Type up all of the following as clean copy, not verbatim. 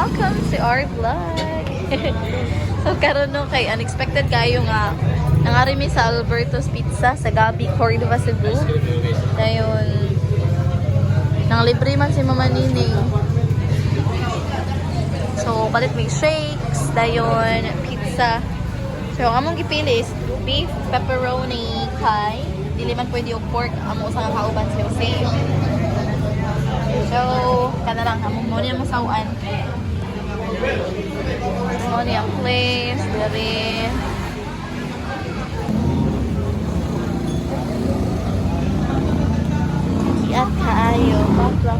welcome to our vlog. So karon no kay unexpected kayo nga nangari mi sa Alberto's Pizza sa Gabi, Cordova, Cebu. Dayon nang libre man si Mama Nining. So palit may shakes, dayon pizza. So among gipili is beef, pepperoni, kay dili man pwede yung pork, amo sa kauban si Jose. So kana lang among mo niya masawaan. Mo niya place dari at kaayo papa.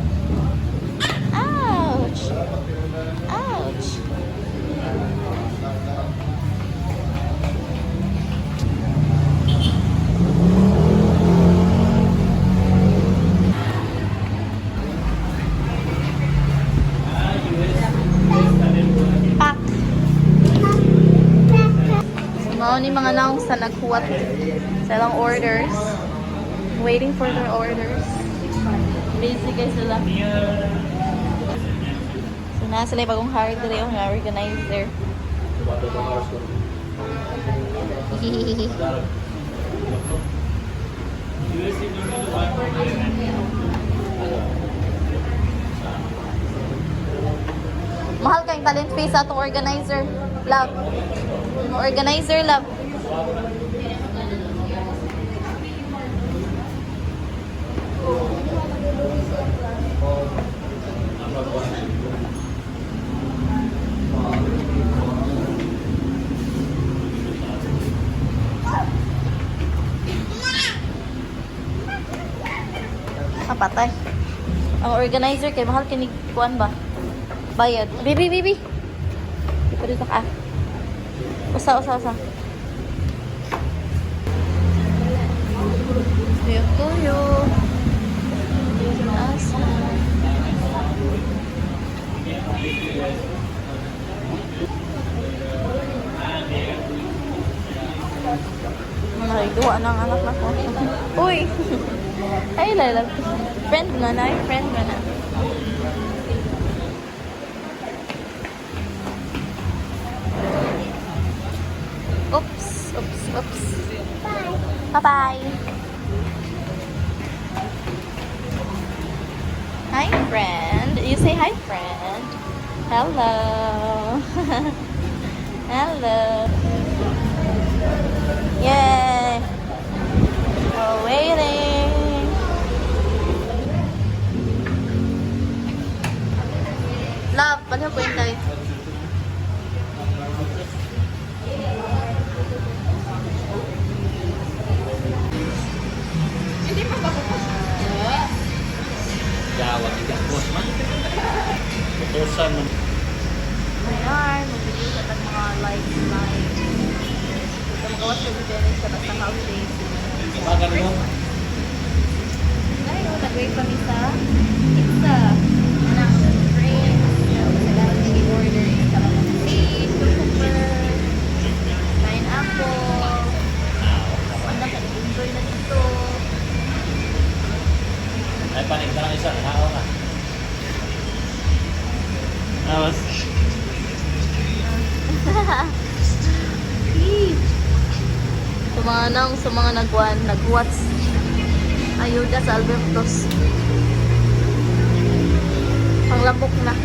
Ouch. Ouch. Pak. Mao ni mga naong sa naghuwat sa ilang orders. Waiting for their orders. Busy guys sila. So na sila bagong hire diri yung organizer. Mahal kayong talent fee sa atong organizer. Love. Organizer, love. Patay. Ang organizer kay mahal kinig kuan ba? Bayad. Bibi. Dito ka. Usa. Tuyo. Asa. Ay, duwa ng anak na ko. Uy! Ay, lala. Friend na. Oops. Bye-bye. Hi, friend. You say hi, friend. Hello. Hello. Yay. Oh, waiting. Love, paano po yung tayo? Hindi pa kapapos. Jawa, tiga bos man. Putusan man. Ayan, magbigay sa tag mga likes. Ito magawas sa bibigay sa basta house days. Ibagan mo. Ngayon, nag-wait kami sa pizza. Anak, drinks. Sa dami i-order sa mga cheese, cucumber, pineapple. Anak, nag-enjoy na dito. Ay, panig ka lang isa. Nakaw na. Awas. Sa mga nag-watch ayuda sa Alberto's. Panglapok na.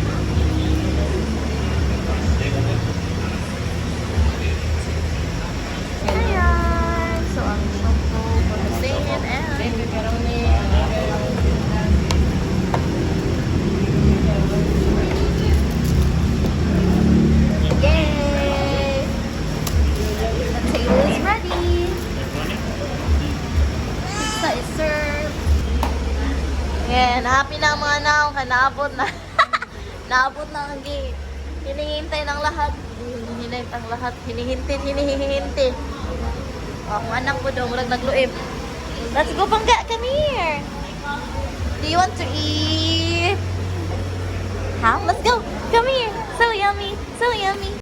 Ayan. So, ang shampoo, pag-singin, and yay! The table is ready. Pizza is served. Yan, happy na ang mga naong naabot na. Naabot na ang gate. Hinihintay ng lahat. Hinihintay. Ang anak ko daw, mulag nagluib. Let's go, Bangga. Come here. Do you want to eat? Huh? Let's go. Come here. So yummy.